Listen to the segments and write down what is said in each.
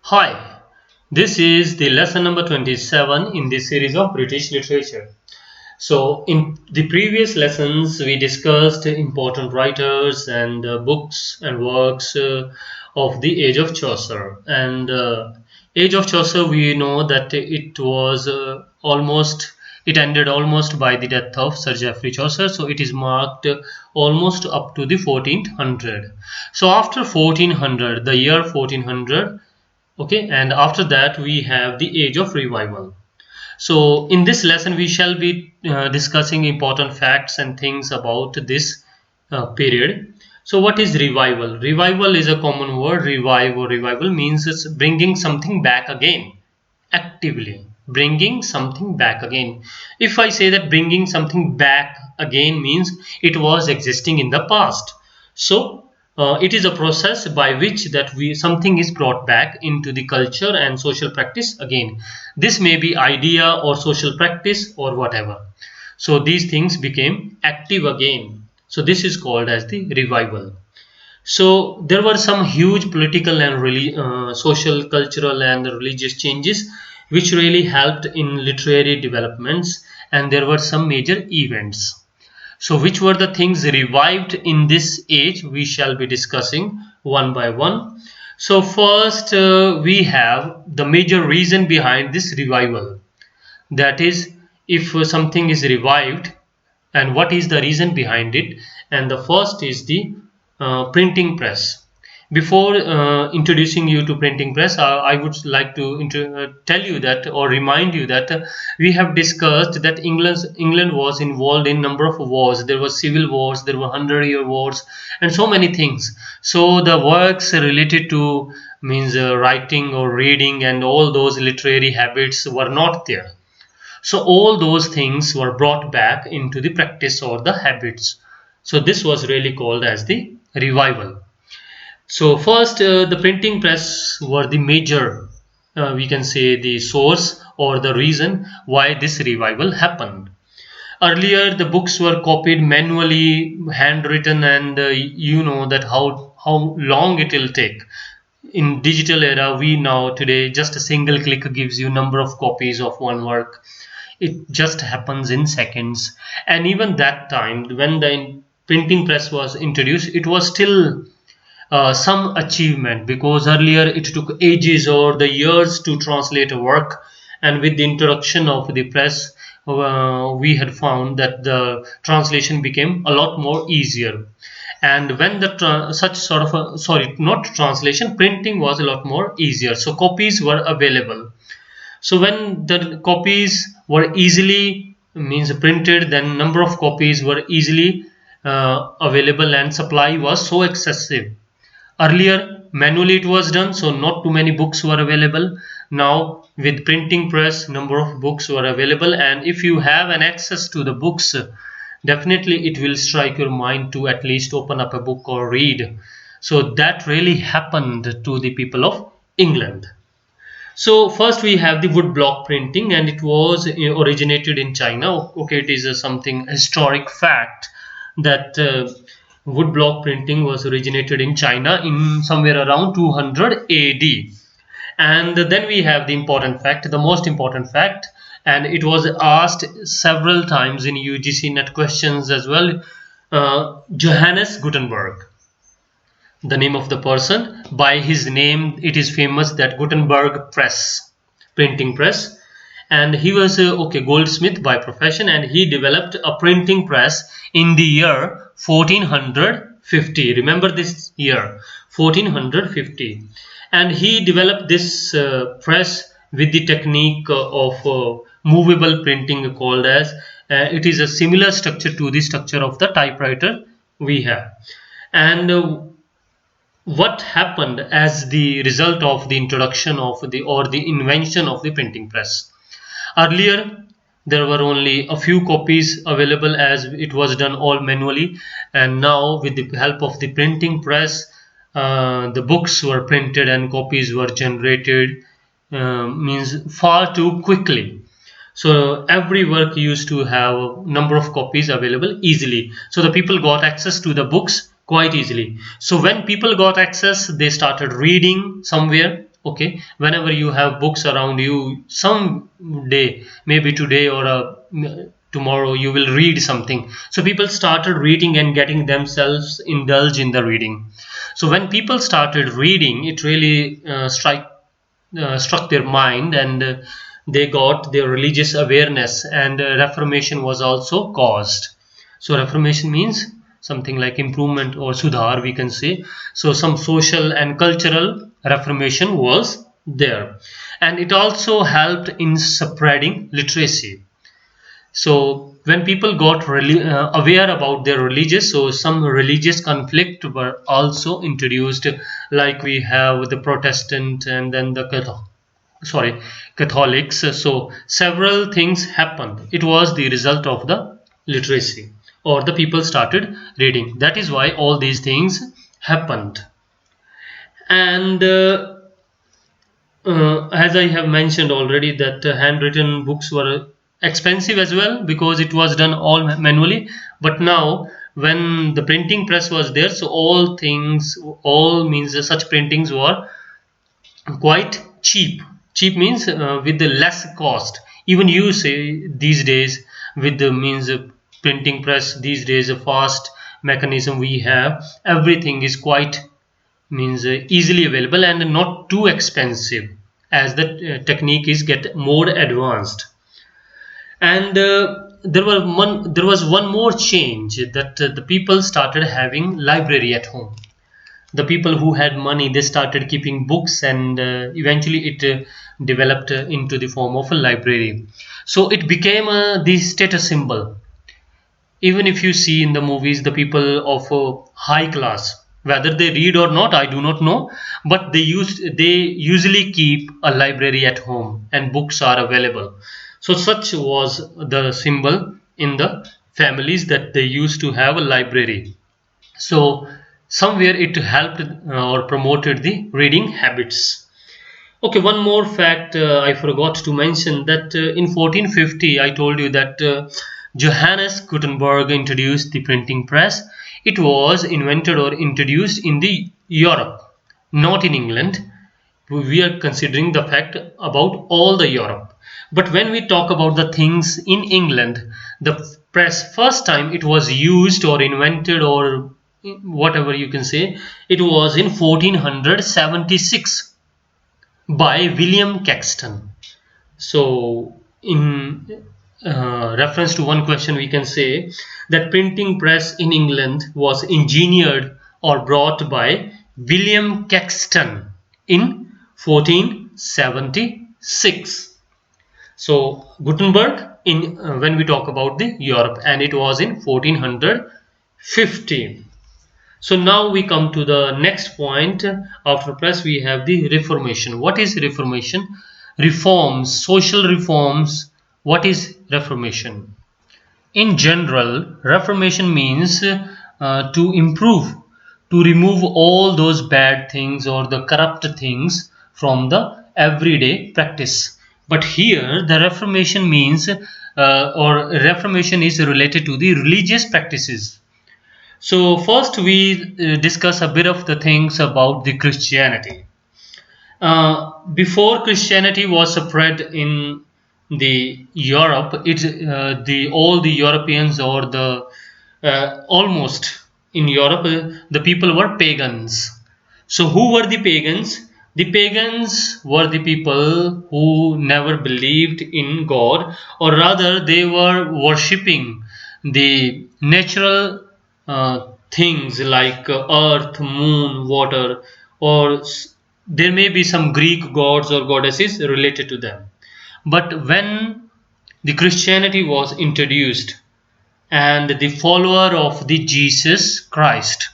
Hi, this is the lesson number 27 in this series of British literature. So, in the previous lessons, we discussed important writers and books and works of the Age of Chaucer. And Age of Chaucer, we know that it was it ended almost by the death of Sir Geoffrey Chaucer. So, it is marked almost up to the 1400. So, after 1400, the year 1400. Okay, and after that we have the age of revival. So in this lesson we shall be discussing important facts and things about this period. So what is revival? Revival is a common word. Revive or revival means it's bringing something back again, actively bringing something back again. If I say that bringing something back again means it was existing in the past. So it is a process by which that something is brought back into the culture and social practice again. This may be idea or social practice or whatever. So these things became active again. So this is called as the revival. So there were some huge political and social, cultural and religious changes which really helped in literary developments, and there were some major events. So which were the things revived in this age? We shall be discussing one by one. So first we have the major reason behind this revival. That is, if something is revived, and what is the reason behind it? And the first is the printing press. Before introducing you to printing press, I would like to tell you that or remind you that we have discussed that England was involved in number of wars. There were civil wars, there were 100-year wars, and so many things. So the works related to writing or reading and all those literary habits were not there. So all those things were brought back into the practice or the habits. So this was really called as the revival. So first the printing press were the major, we can say the source or the reason why this revival happened. Earlier the books were copied manually, handwritten, and you know that how long it will take. In digital era, we now today just a single click gives you number of copies of one work. It just happens in seconds. And even that time when the printing press was introduced, it was still some achievement, because earlier it took ages or the years to translate a work, and with the introduction of the press we had found that the translation became a lot more easier. And when the not translation, printing was a lot more easier, so copies were available. So when the copies were easily printed, then number of copies were easily available and supply was so excessive. Earlier manually it was done, so not too many books were available. Now with printing press, number of books were available, and if you have an access to the books, definitely it will strike your mind to at least open up a book or read. So that really happened to the people of England. So first we have the wood block printing, and it was originated in China. Okay, it is something historic fact that wood block printing was originated in China in somewhere around 200 AD. And then we have the important fact, the most important fact, and it was asked several times in UGC net questions as well. Johannes Gutenberg, the name of the person, by his name it is famous, that Gutenberg press, printing press. And he was goldsmith by profession, and he developed a printing press in the year 1450. Remember this year, 1450. And he developed this press with the technique of movable printing, called as it is a similar structure to the structure of the typewriter we have. And what happened as the result of the introduction of the invention of the printing press? Earlier there were only a few copies available, as it was done all manually, and now with the help of the printing press, the books were printed and copies were generated far too quickly. So every work used to have a number of copies available easily, so the people got access to the books quite easily. So when people got access, they started reading somewhere. Okay, whenever you have books around you, some day, maybe today or tomorrow, you will read something. So people started reading and getting themselves indulged in the reading. So when people started reading, it really struck their mind, and they got their religious awareness, and reformation was also caused. So reformation means something like improvement or sudhar, we can say. So some social and cultural reformation was there, and it also helped in spreading literacy. So when people got aware about their religious, so some religious conflict were also introduced, like we have the Protestant and then the Catholics. So several things happened. It was the result of the literacy, or the people started reading. That is why all these things happened. And as I have mentioned already, that handwritten books were expensive as well, because it was done all manually. But now when the printing press was there, so all means such printings were quite cheap. Cheap means with the less cost. Even you say these days, with the means of printing press, these days a fast mechanism we have, everything is quite means easily available and not too expensive, as the technique is get more advanced. And there was one more change, that the people started having library at home. The people who had money, they started keeping books, and eventually it developed into the form of a library. So it became the status symbol. Even if you see in the movies, the people of high class, whether they read or not, I do not know, but they usually keep a library at home and books are available. So such was the symbol in the families, that they used to have a library. So somewhere it helped or promoted the reading habits. Okay, one more fact I forgot to mention, that in 1450 I told you that Johannes Gutenberg introduced the printing press. It was invented or introduced in the Europe, not in England. We are considering the fact about all the Europe. But when we talk about the things in England, the press first time it was used or invented, or whatever you can say, it was in 1476 by William Caxton. So in reference to one question, we can say that printing press in England was engineered or brought by William Caxton in 1476. So Gutenberg in when we talk about the Europe, and it was in 1450. So now we come to the next point. After press we have the Reformation. What is Reformation? Reforms, social reforms. What is Reformation? In general, Reformation means to improve, to remove all those bad things or the corrupt things from the everyday practice. But here the Reformation means or Reformation is related to the religious practices. So first we discuss a bit of the things about the Christianity. Before Christianity was spread in the Europe, all the Europeans, or the almost in Europe, the people were pagans. So who were the pagans? The pagans were the people who never believed in God, or rather they were worshipping the natural things like earth, moon, water, or there may be some Greek gods or goddesses related to them. But when the Christianity was introduced, and the follower of the Jesus Christ,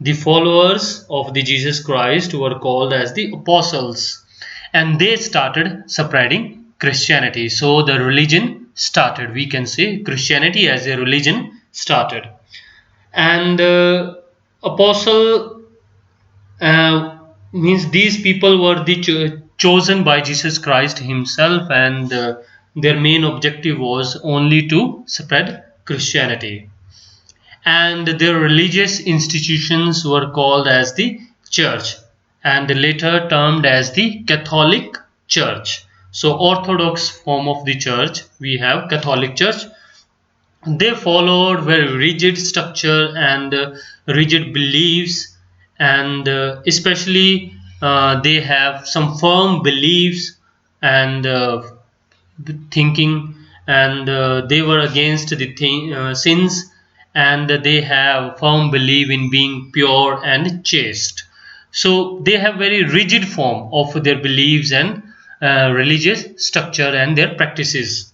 the followers of the Jesus Christ were called as the apostles, and they started spreading Christianity. So the religion started. We can say Christianity as a religion started. And apostle means these people were the chosen by Jesus Christ himself, and their main objective was only to spread Christianity. And their religious institutions were called as the church, and later termed as the Catholic Church. So orthodox form of the church, we have Catholic Church. They followed very rigid structure and rigid beliefs, and especially they have some firm beliefs and thinking, and they were against the sins, and they have firm belief in being pure and chaste. So they have very rigid form of their beliefs and religious structure and their practices.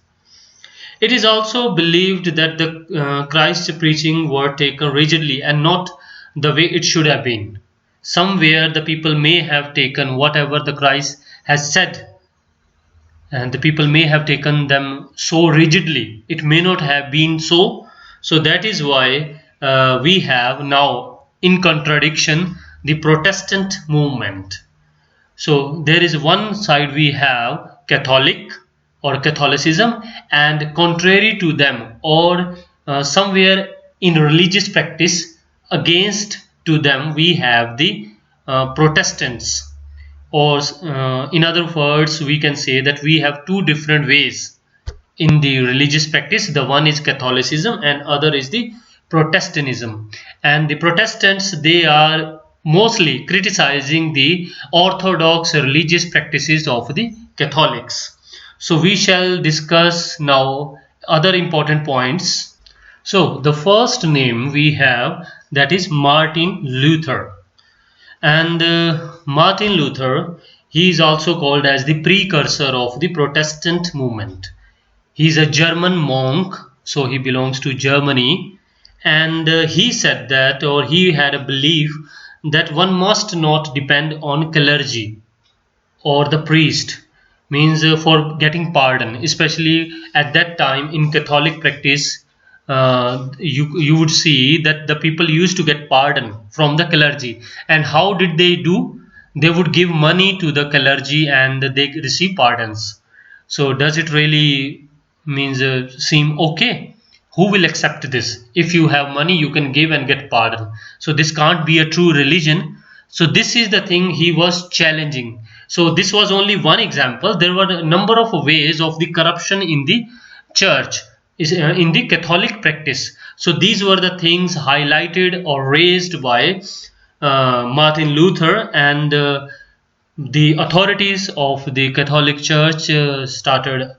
It is also believed that the Christ's preaching were taken rigidly and not the way it should have been. Somewhere the people may have taken whatever the Christ has said, and the people may have taken them so rigidly. It may not have been so. So that is why we have now, in contradiction, the Protestant movement. So there is one side we have Catholic or Catholicism, and contrary to them, or somewhere in religious practice against to them, we have the Protestants. Or in other words, we can say that we have two different ways in the religious practice. The one is Catholicism and other is the Protestantism. And the Protestants, they are mostly criticizing the orthodox religious practices of the Catholics. So we shall discuss now other important points. So the first name we have, that is Martin Luther. And Martin Luther, he is also called as the precursor of the Protestant movement. He is a German monk, so he belongs to Germany, and he said that, or he had a belief that one must not depend on clergy or the priest, means for getting pardon, especially at that time in Catholic practice. You would see that the people used to get pardon from the clergy. And how did they do? They would give money to the clergy and they receive pardons. So does it really seem okay? Who will accept this? If you have money, you can give and get pardon. So this can't be a true religion. So this is the thing he was challenging. So this was only one example. There were a number of ways of the corruption in the church, in the Catholic practice. So these were the things highlighted or raised by Martin Luther, and the authorities of the Catholic Church started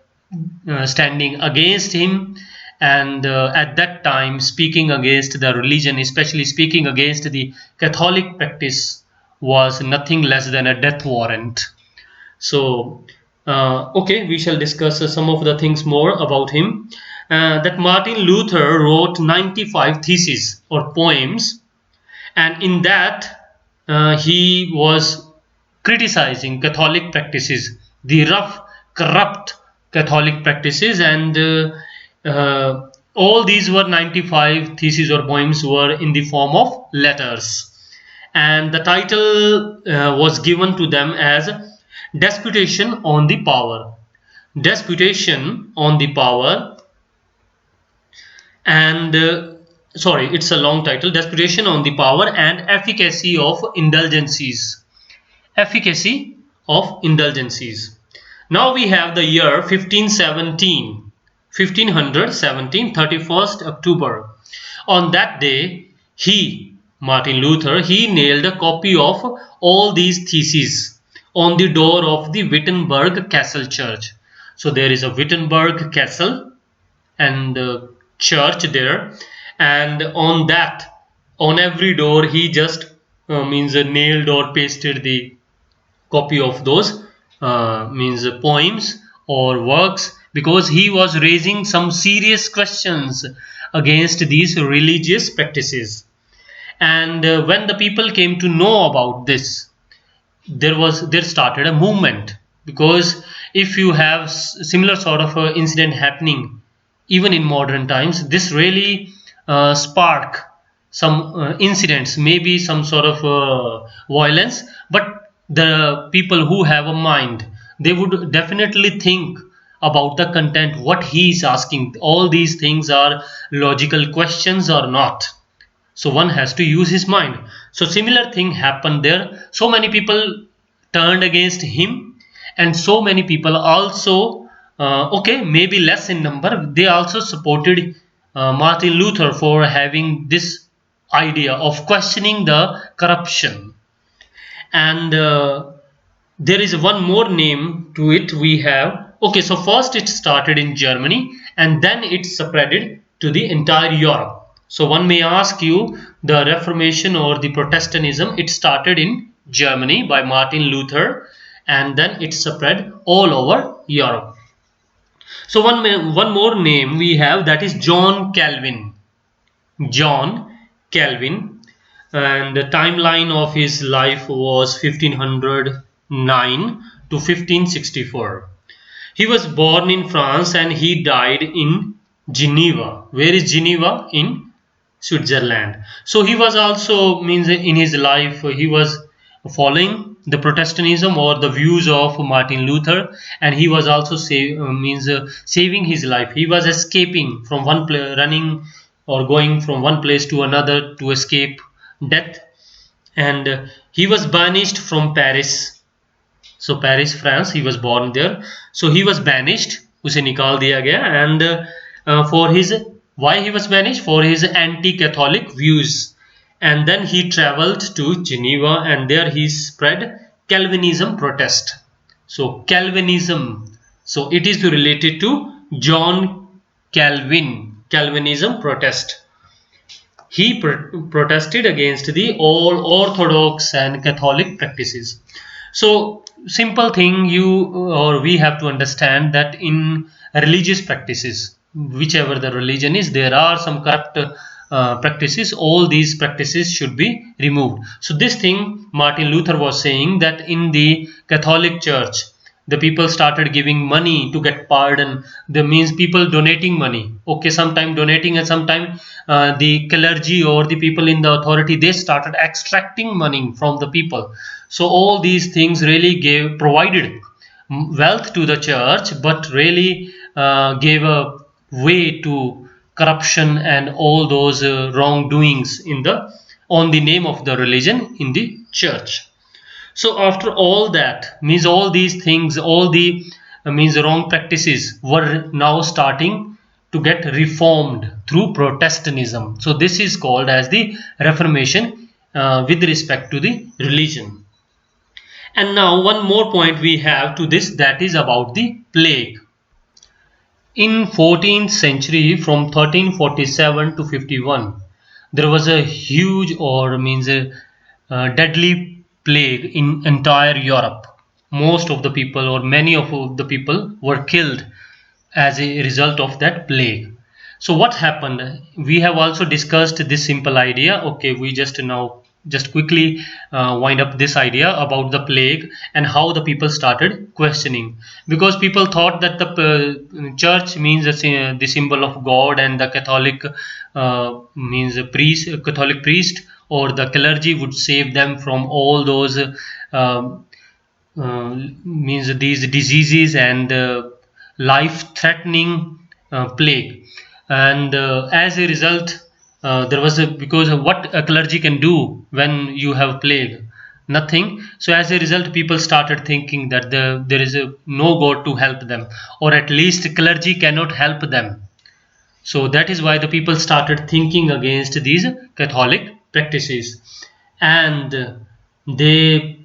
standing against him, and at that time speaking against the religion, especially speaking against the Catholic practice, was nothing less than a death warrant. So okay, we shall discuss some of the things more about him. That Martin Luther wrote 95 theses or poems, and in that he was criticizing Catholic practices, the rough, corrupt Catholic practices, and all these were 95 theses or poems were in the form of letters, and the title was given to them as Disputation on the Power. Disputation on the Power, and sorry, it's a long title. Disputation on the Power and Efficacy of Indulgences. Efficacy of Indulgences. Now we have the year 1517, 31st October. On that day, Martin Luther, he nailed a copy of all these theses on the door of the Wittenberg Castle Church. So there is a Wittenberg Castle and church there, and on that, on every door, he just nailed or pasted the copy of those poems or works, because he was raising some serious questions against these religious practices. And when the people came to know about this, there started a movement, because if you have similar sort of incident happening even in modern times, this really spark some incidents, maybe some sort of violence, but the people who have a mind, they would definitely think about the content, what he is asking. All these things are logical questions or not. So one has to use his mind. So similar thing happened there. So many people turned against him, and so many people also, okay, maybe less in number, they also supported Martin Luther for having this idea of questioning the corruption. And there is one more name to it we have. Okay, so first it started in Germany and then it spreaded to the entire Europe. So one may ask you, the Reformation or the Protestantism, it started in Germany by Martin Luther and then it spread all over Europe. So one more name we have, that is John Calvin. John Calvin, and the timeline of his life was 1509 to 1564. He was born in France and he died in Geneva. Where is Geneva? In Switzerland. So he was also, means in his life he was following the Protestantism or the views of Martin Luther, and he was also saving his life. He was escaping from one place, running or going from one place to another to escape death, and he was banished from Paris. So Paris, France, he was born there. So he was banished, उसे निकाल दिया गया, and for his, why he was banished? For his anti-Catholic views. And then he traveled to Geneva and there he spread Calvinism protest. So Calvinism, so it is related to John Calvin, Calvinism protest. He protested against the all orthodox and Catholic practices. So simple thing, we have to understand that in religious practices, whichever the religion is, there are some corrupt practices. All these practices should be removed. So this thing Martin Luther was saying, that in the Catholic Church the people started giving money to get pardon. That means people donating money. Okay, sometime donating and sometime the clergy or the people in the authority, they started extracting money from the people. So all these things really provided wealth to the church, but really gave a way to corruption and all those wrongdoings on the name of the religion in the church. So after all that, means all these things, all the wrong practices were now starting to get reformed through Protestantism. So this is called as the Reformation with respect to the religion. And now one more point we have to this, that is about the plague. In 14th century, from 1347 to 51, there was a huge deadly plague in entire Europe. Most of the people or many of the people were killed as a result of that plague. So what happened? We have also discussed this simple idea. Okay, we just quickly wind up this idea about the plague and how the people started questioning, because people thought that the church means the symbol of God, and the Catholic means a priest, Catholic priest or the clergy would save them from all those these diseases and life-threatening plague. And as a result, there was because of what a clergy can do when you have plague, nothing. So as a result, people started thinking that there is no God to help them, or at least clergy cannot help them. So that is why the people started thinking against these Catholic practices. And they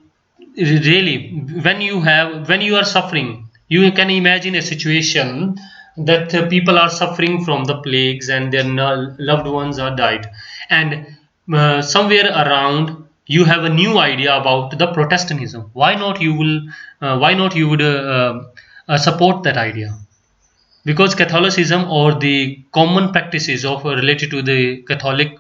really, when you are suffering, you can imagine a situation that people are suffering from the plagues and their loved ones are died, and somewhere around you have a new idea about the Protestantism. Why not you would support that idea? Because Catholicism or the common practices of related to the Catholic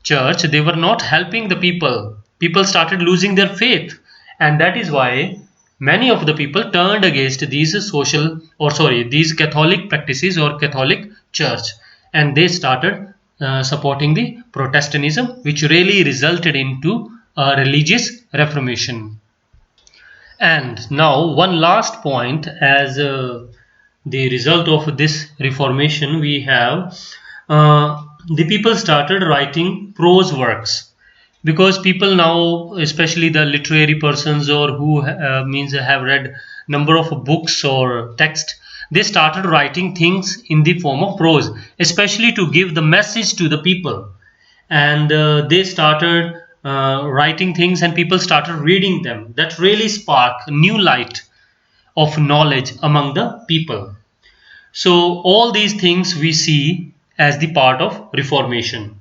Church, they were not helping the people. People started losing their faith, and that is why many of the people turned against these these Catholic practices or Catholic Church, and they started supporting the Protestantism, which really resulted into a religious reformation. And now one last point, as the result of this reformation we have the people started writing prose works, because people now, especially the literary persons or who means have read number of books or text, they started writing things in the form of prose, especially to give the message to the people. And they started writing things, and people started reading them. That really sparked new light of knowledge among the people. So all these things we see as the part of Reformation.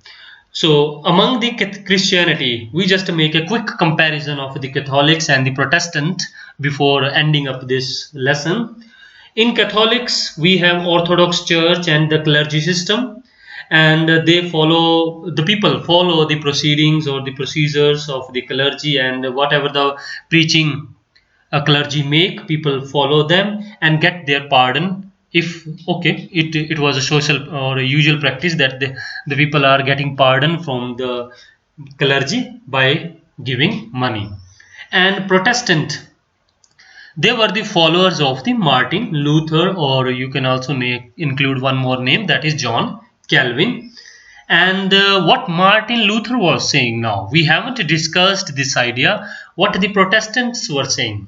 So among the Christianity, we just make a quick comparison of the Catholics and the Protestant before ending up this lesson. In Catholics, we have Orthodox Church and the clergy system, and the people follow the proceedings or the procedures of the clergy, and whatever the preaching a clergy make, people follow them and get their pardon. If it was a social or a usual practice that the people are getting pardon from the clergy by giving money. And Protestant, they were the followers of the Martin Luther, or you can also include one more name, that is John Calvin. And what Martin Luther was saying, now we haven't discussed this idea, what the Protestants were saying.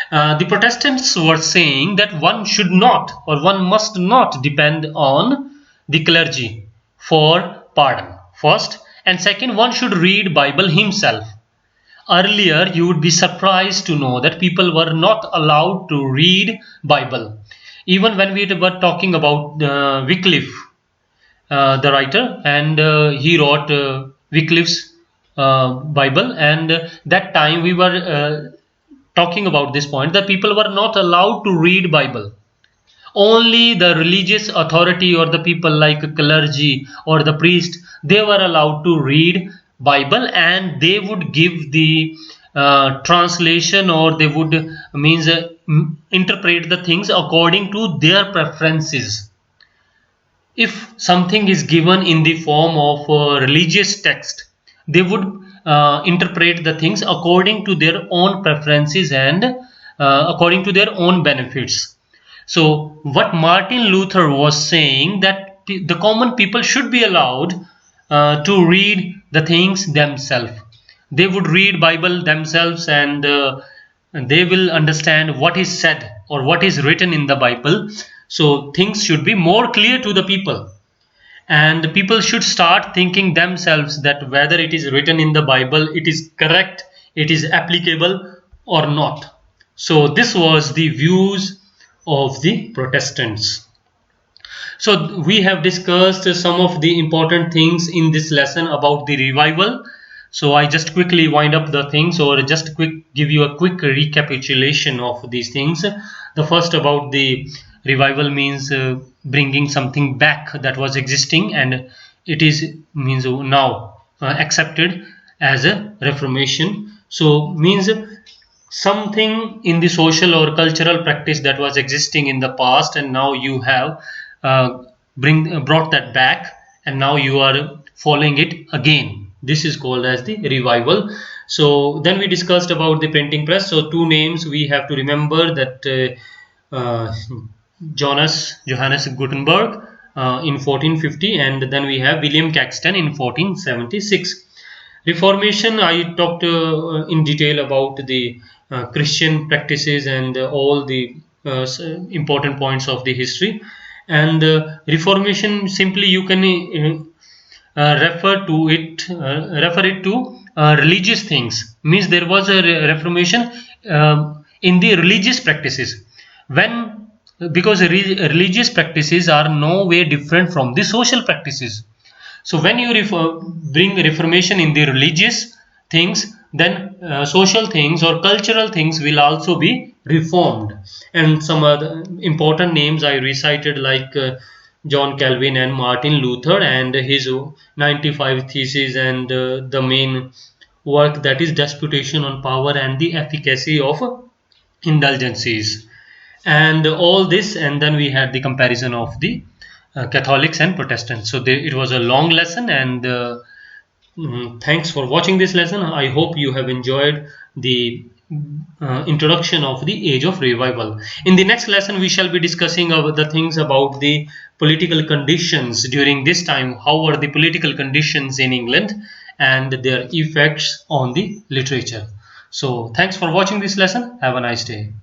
The Protestants were saying that one should not, or one must not, depend on the clergy for pardon, first, and second, one should read Bible himself. Earlier, you would be surprised to know that people were not allowed to read Bible. Even when we were talking about Wycliffe, the writer, and he wrote Wycliffe's Bible, and that time we were talking about this point, that people were not allowed to read Bible. Only the religious authority or the people like clergy or the priest, they were allowed to read Bible, and they would give the translation, or they would interpret the things according to their preferences. If something is given in the form of a religious text, they would interpret the things according to their own preferences and according to their own benefits. So what Martin Luther was saying, that the common people should be allowed to read the things themselves. They would read Bible themselves, and they will understand what is said or what is written in the Bible. So things should be more clear to the people. And people should start thinking themselves that whether it is written in the Bible, it is correct, it is applicable or not. So this was the views of the Protestants. So we have discussed some of the important things in this lesson about the revival. So I just quickly wind up the things, or just give you a quick recapitulation of these things. The first about the revival means bringing something back that was existing, and it is means now accepted as a reformation. So means something in the social or cultural practice that was existing in the past, and now you have brought that back, and now you are following it again. This is called as the revival. So then we discussed about the printing press. So two names we have to remember, that Johannes Gutenberg in 1450, and then we have William Caxton in 1476. Reformation, I talked in detail about the Christian practices and all the important points of the history. And Reformation, simply you can refer it to religious things. Means there was a Reformation in the religious practices, because religious practices are no way different from the social practices. So when you bring Reformation in the religious things, then social things or cultural things will also be reformed. And some other important names I recited, like John Calvin and Martin Luther, and his 95 Theses, and the main work, that is Disputation on Power and the Efficacy of Indulgences, and all this. And then we had the comparison of the Catholics and Protestants. So it was a long lesson, and thanks for watching this lesson. I hope you have enjoyed the introduction of the age of revival. In the next lesson, we shall be discussing the things about the political conditions during this time. How were the political conditions in England and their effects on the literature? So thanks for watching this lesson. Have a nice day.